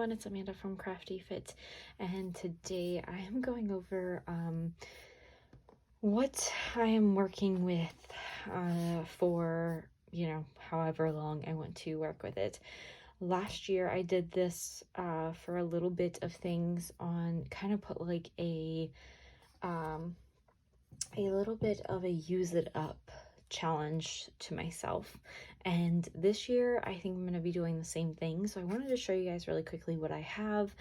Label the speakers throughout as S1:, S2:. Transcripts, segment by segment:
S1: everyone, it's Amanda from Crafty Fit, and today I am going over what I am working with for, however long I want to work with it. Last year I did this for a little bit of things on, kind of put like a little bit of a use it up challenge to myself, and this year I think I'm going to be doing the same thing. So I wanted to show you guys really quickly what I have,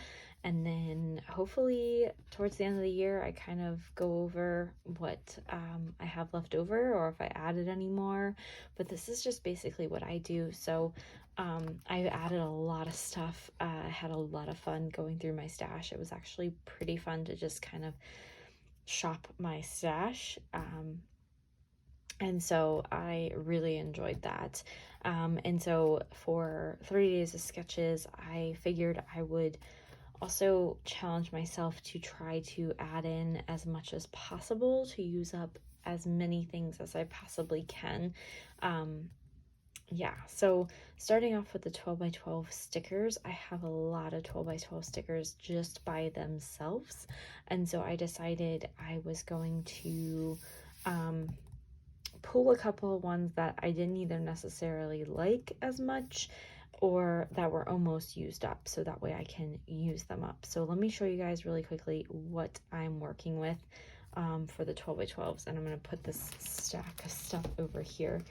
S1: and then hopefully towards the end of the year I kind of go over what I have left over, or if I added any more. But this is just basically what I do. So I added a lot of stuff. I had a lot of fun going through my stash. It was actually pretty fun to just kind of shop my stash, and so I really enjoyed that. And so for 30 days of sketches, I figured I would also challenge myself to try to add in as much as possible to use up as many things as I possibly can. Yeah, so starting off with the 12 by 12 stickers, I have a lot of 12 by 12 stickers just by themselves, and so I decided I was going to pull a couple of ones that I didn't either necessarily like as much or that were almost used up, so that way I can use them up. So let me show you guys really quickly what I'm working with for the 12 by 12s, and I'm going to put this stack of stuff over here.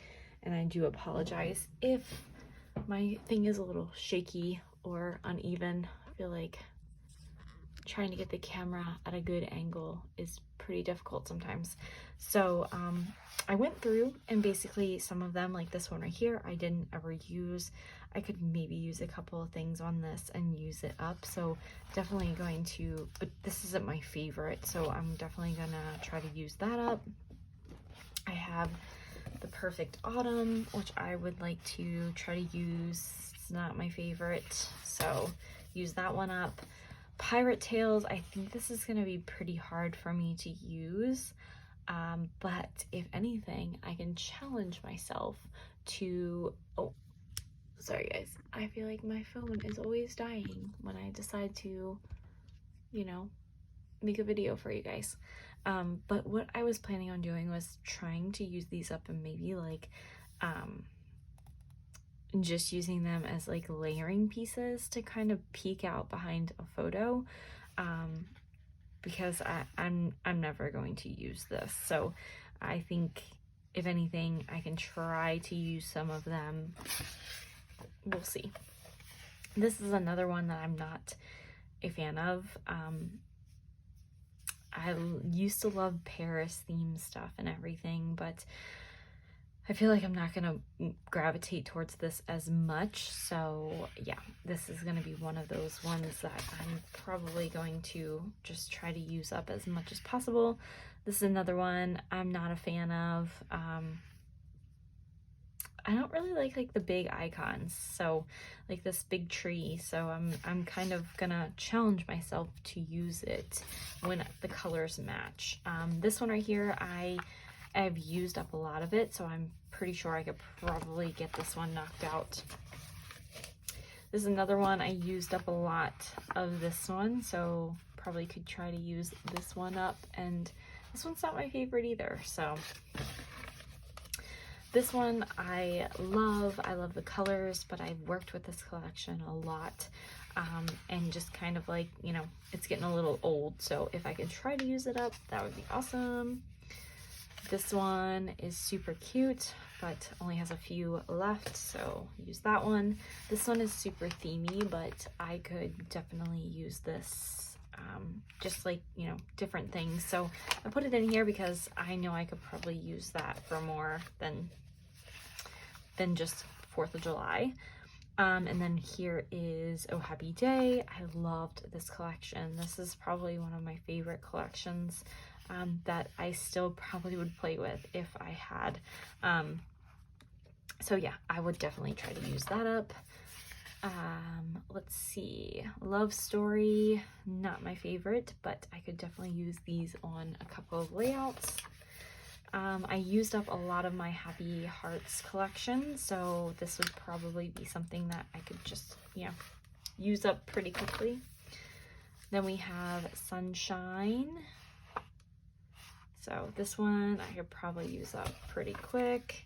S1: And I do apologize if my thing is a little shaky or uneven. I feel like trying to get the camera at a good angle is pretty difficult sometimes. So I went through, and basically some of them, like this one right here, I didn't ever use. I could maybe use a couple of things on this and use it up. So definitely going to, but this isn't my favorite, so I'm definitely gonna try to use that up. I have the Perfect Autumn, which I would like to try to use. It's not my favorite, so use that one up. Pirate Tales, I think this is going to be pretty hard for me to use, but if anything, I can challenge myself to, oh, sorry guys, I feel like my phone is always dying when I decide to, make a video for you guys. But what I was planning on doing was trying to use these up and maybe like just using them as like layering pieces to kind of peek out behind a photo, because I'm never going to use this. So I think if anything, I can try to use some of them. We'll see. This is another one that I'm not a fan of. I used to love Paris theme stuff and everything, but I feel like I'm not gonna gravitate towards this as much. So yeah, this is gonna be one of those ones that I'm probably going to just try to use up as much as possible. This is another one I'm not a fan of. I don't really like the big icons, so like this big tree, so I'm kind of gonna challenge myself to use it when the colors match. This one right here, I've used up a lot of it, so I'm pretty sure I could probably get this one knocked out. This is another one, I used up a lot of this one, so probably could try to use this one up, and this one's not my favorite either, so this one I love the colors, but I've worked with this collection a lot, and just kind of like, it's getting a little old, so if I could try to use it up, that would be awesome. This one is super cute, but only has a few left, so use that one. This one is super themey, but I could definitely use this just like, different things. So I put it in here because I know I could probably use that for more than just 4th of July. And then here is Oh Happy Day. I loved this collection. This is probably one of my favorite collections that I still probably would play with if I had. So yeah, I would definitely try to use that up. Let's see, Love Story, not my favorite, but I could definitely use these on a couple of layouts. I used up a lot of my Happy Hearts collection, so this would probably be something that I could just, use up pretty quickly. Then we have Sunshine. So this one I could probably use up pretty quick.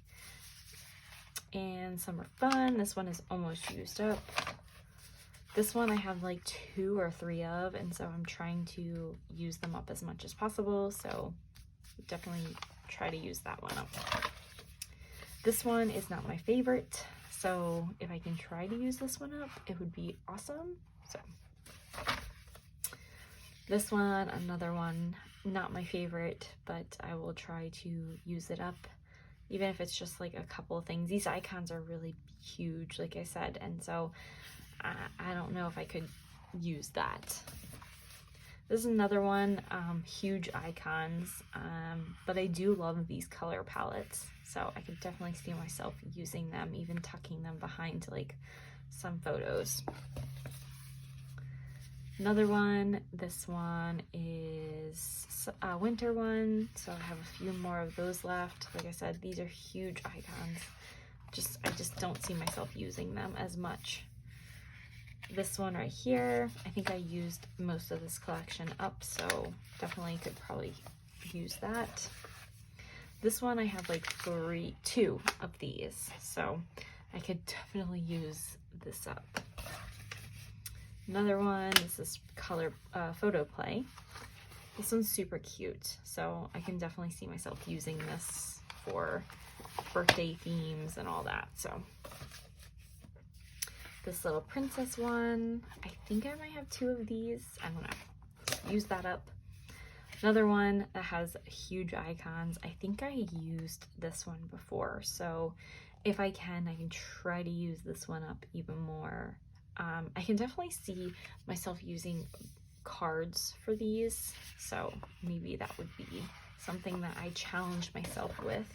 S1: And Summer Fun, this one is almost used up. This one I have like 2 or 3 of, and so I'm trying to use them up as much as possible. So definitely try to use that one up. This one is not my favorite, so if I can try to use this one up, it would be awesome. So this one, another one, not my favorite, but I will try to use it up, even if it's just like a couple of things. These icons are really huge, like I said, and so I don't know if I could use that. This is another one, huge icons, but I do love these color palettes, so I could definitely see myself using them, even tucking them behind like some photos. Another one, this one is a winter one, so I have a few more of those left. Like I said, these are huge icons. I just don't see myself using them as much. This one right here, I think I used most of this collection up, so definitely could probably use that. This one I have like 2 of these, so I could definitely use this up. Another one is this color photo play. This one's super cute, so I can definitely see myself using this for birthday themes and all that. So this little princess one, I think I might have 2 of these. I don't know. Use that up. Another one that has huge icons. I think I used this one before, so if I can try to use this one up even more. I can definitely see myself using cards for these, so maybe that would be something that I challenge myself with.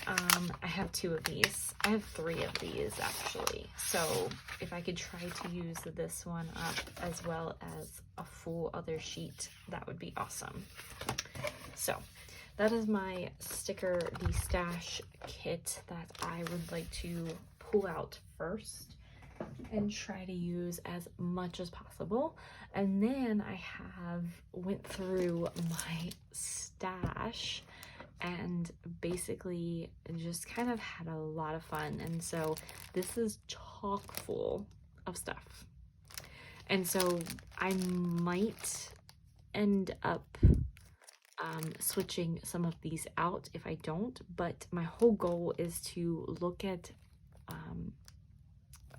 S1: I have 2 of these. I have 3 of these actually, so if I could try to use this one up as well as a full other sheet, that would be awesome. So that is my sticker destash kit that I would like to pull out first and try to use as much as possible. And then I went through my stash and basically just kind of had a lot of fun. And so this is chock full of stuff. And so I might end up switching some of these out if I don't, but my whole goal is to look at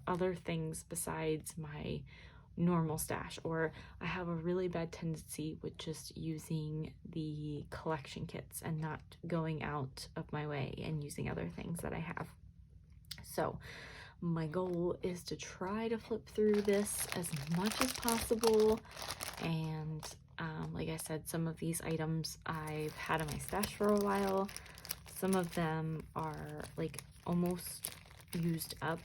S1: other things besides my normal stash. Or I have a really bad tendency with just using the collection kits and not going out of my way and using other things that I have. So my goal is to try to flip through this as much as possible. And like I said, some of these items I've had in my stash for a while. Some of them are like almost used up.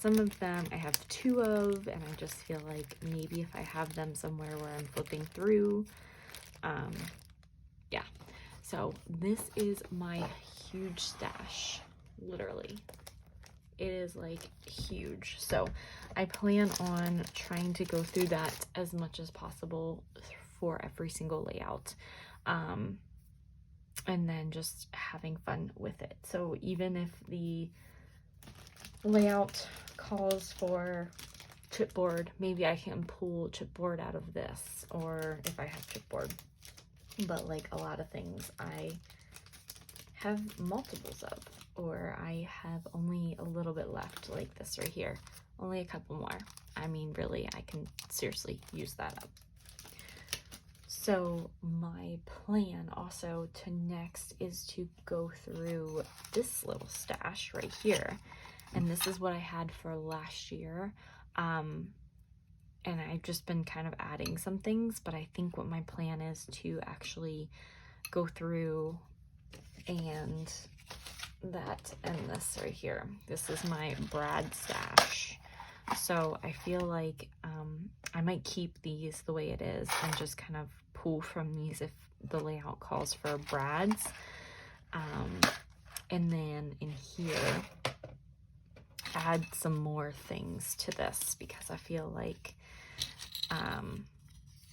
S1: Some of them I have 2 of, and I just feel like maybe if I have them somewhere where I'm flipping through, yeah. So this is my huge stash, literally. It is like huge. So I plan on trying to go through that as much as possible for every single layout. And then just having fun with it. So even if the layout calls for chipboard, maybe I can pull chipboard out of this, or if I have chipboard. But like a lot of things I have multiples of, or I have only a little bit left, like this right here, only a couple more. I mean, really, I can seriously use that up. So my plan also to next is to go through this little stash right here. And this is what I had for last year. And I've just been kind of adding some things, but I think what my plan is to actually go through and that and this right here. This is my Brad stash. So I feel like I might keep these the way it is and just kind of pull from these if the layout calls for Brad's. And then in here, add some more things to this because I feel like,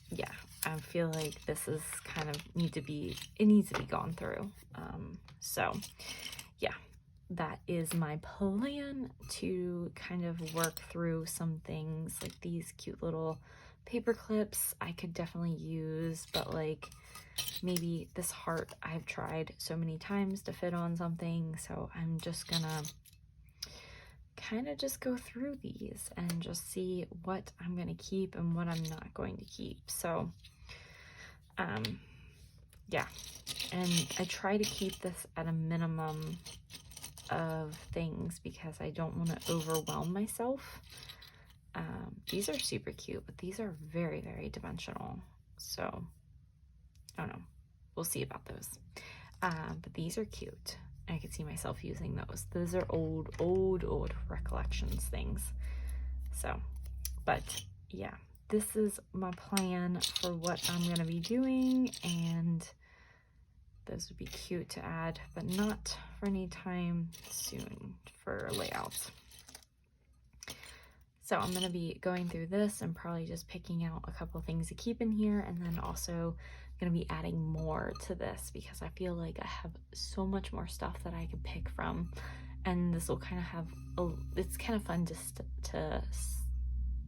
S1: yeah, I feel like this is kind of it needs to be gone through. So yeah, that is my plan, to kind of work through some things like these cute little paper clips I could definitely use, but like maybe this heart I've tried so many times to fit on something, so I'm just gonna kind of just go through these and just see what I'm gonna keep and what I'm not going to keep. So yeah, and I try to keep this at a minimum of things because I don't want to overwhelm myself. These are super cute, but these are very, very dimensional, so I don't know, we'll see about those. But these are cute. I could see myself using those. Those are old recollections things. So, but yeah, this is my plan for what I'm gonna be doing, and those would be cute to add, but not for any time soon for layouts. So I'm gonna be going through this and probably just picking out a couple things to keep in here, and then also gonna be adding more to this because I feel like I have so much more stuff that I could pick from, and this will kind of have it's kind of fun just to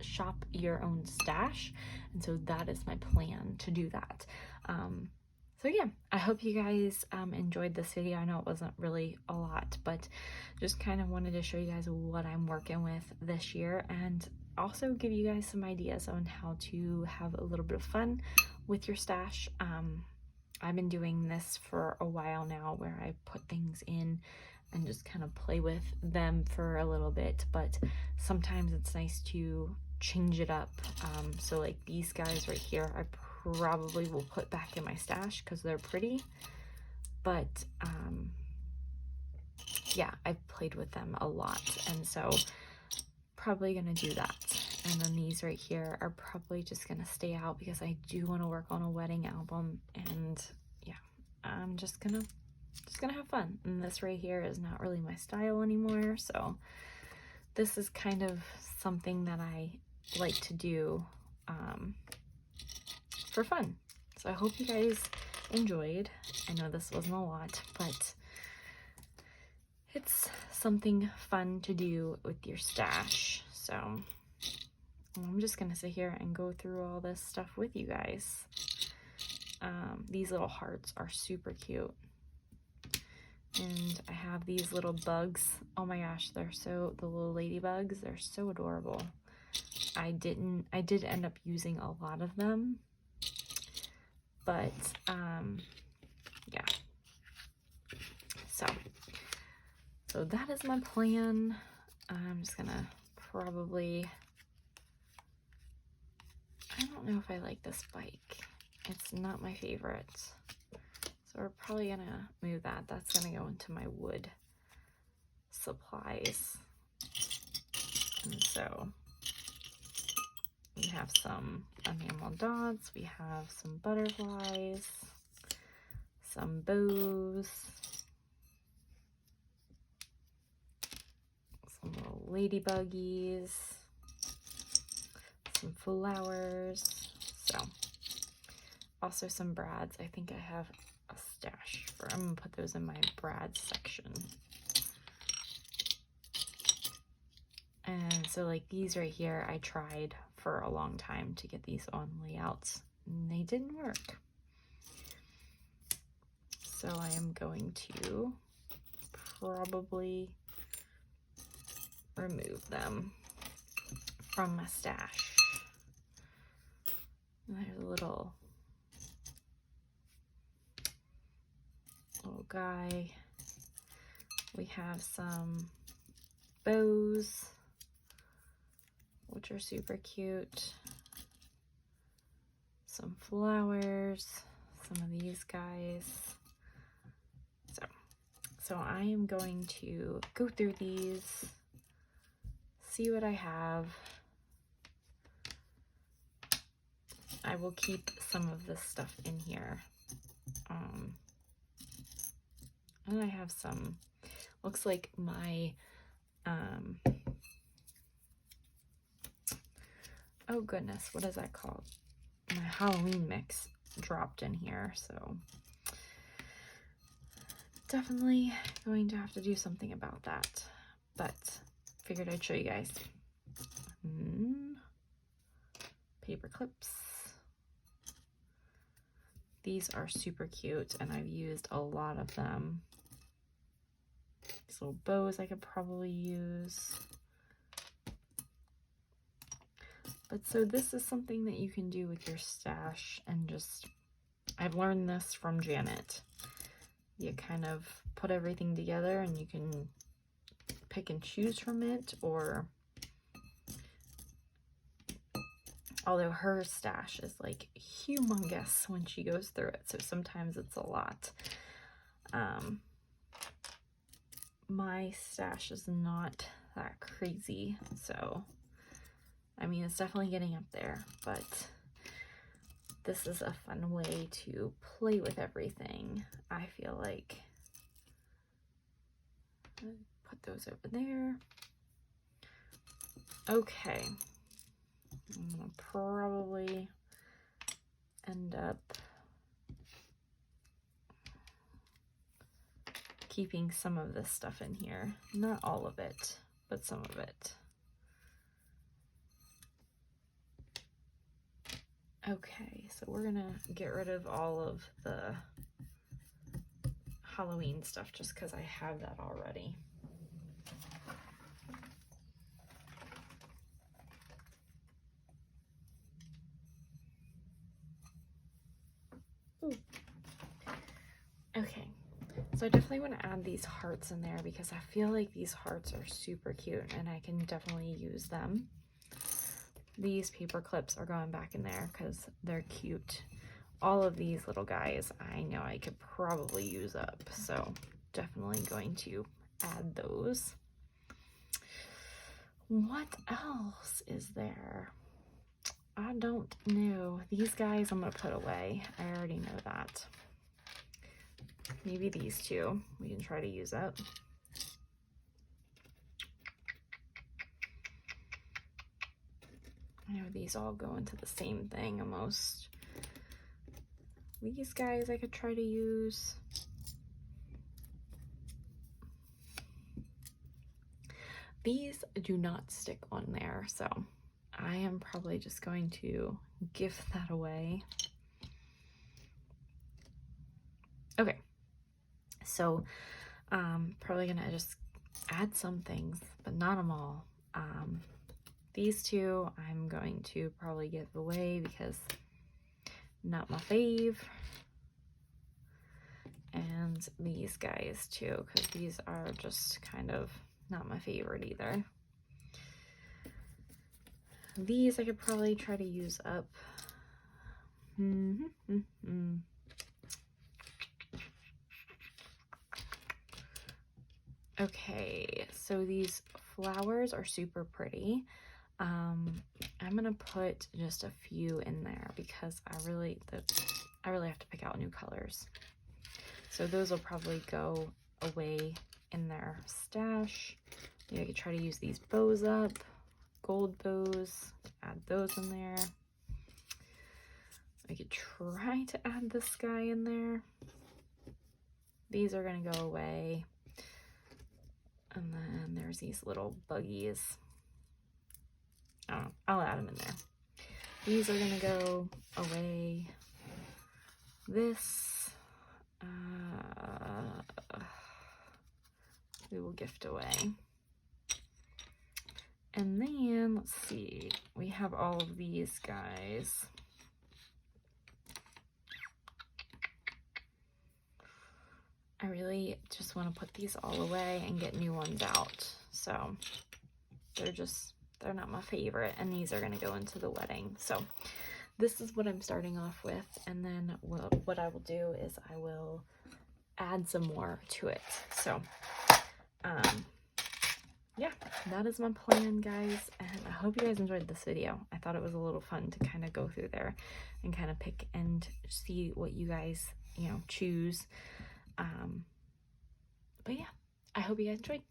S1: shop your own stash, and so that is my plan to do that. So yeah, I hope you guys enjoyed this video. I know it wasn't really a lot, but just kind of wanted to show you guys what I'm working with this year, and also give you guys some ideas on how to have a little bit of fun with your stash. I've been doing this for a while now, where I put things in and just kind of play with them for a little bit, but sometimes it's nice to change it up. So like these guys right here, I probably will put back in my stash because they're pretty, but yeah, I've played with them a lot, and so probably gonna do that. And then these right here are probably just gonna stay out because I do want to work on a wedding album, and yeah, I'm just gonna have fun. And this right here is not really my style anymore, so this is kind of something that I like to do for fun. So I hope you guys enjoyed. I know this wasn't a lot, but it's something fun to do with your stash. So I'm just gonna sit here and go through all this stuff with you guys. These little hearts are super cute, and I have these little bugs. Oh my gosh, the little ladybugs, they're so adorable. I did end up using a lot of them, but yeah, so that is my plan. I'm just gonna probably, I don't know if I like this bike. It's not my favorite, so we're probably gonna move that. That's gonna go into my wood supplies. And so we have some enamel dots, we have some butterflies, some bows, some little ladybuggies, some flowers, so also some brads. I think I have a stash for, I'm gonna put those in my brads section. And so like these right here, I tried for a long time to get these on layouts, and they didn't work. So I am going to probably remove them from my stash. And there's a little guy. We have some bows, which are super cute. Some flowers, some of these guys. So I am going to go through these, see what I have. I will keep some of this stuff in here. And I have some, looks like my oh goodness, what is that called? My Halloween mix dropped in here, so definitely going to have to do something about that, but figured I'd show you guys. Paper clips. These are super cute, and I've used a lot of them. These little bows I could probably use. But so this is something that you can do with your stash, and just, I've learned this from Janet. You kind of put everything together and you can pick and choose from it, or although her stash is like humongous when she goes through it, so sometimes it's a lot. My stash is not that crazy, so I mean, it's definitely getting up there, but this is a fun way to play with everything, I feel like. Put those over there. Okay. I'm gonna probably end up keeping some of this stuff in here. Not all of it, but some of it. Okay, so we're gonna get rid of all of the Halloween stuff just because I have that already. Ooh. Okay, so I definitely want to add these hearts in there because I feel like these hearts are super cute and I can definitely use them. These paper clips are going back in there because they're cute. All of these little guys I know I could probably use up, so definitely going to add those. What else is there? I don't know. These guys I'm gonna put away. I already know that. Maybe these two we can try to use up. I know these all go into the same thing almost. These guys I could try to use. These do not stick on there, so I am probably just going to give that away. Okay, so probably gonna just add some things, but not them all. These two I'm going to probably give away because not my fave. And these guys too, because these are just kind of not my favorite either. These I could probably try to use up. Okay, so these flowers are super pretty. I'm gonna put just a few in there because I really have to pick out new colors. So those will probably go away in their stash. Maybe I could try to use these bows up, gold bows, add those in there. I could try to add this guy in there. These are gonna go away. And then there's these little buggies. I'll add them in there. These are gonna go away. This, we will gift away. And then, let's see, we have all of these guys. I really just want to put these all away and get new ones out. So they're not my favorite, and these are going to go into the wedding. So this is what I'm starting off with, and then what I will do is I will add some more to it. So yeah, that is my plan, guys, and I hope you guys enjoyed this video. I thought it was a little fun to kind of go through there and kind of pick and see what you guys, choose. But yeah, I hope you guys enjoyed.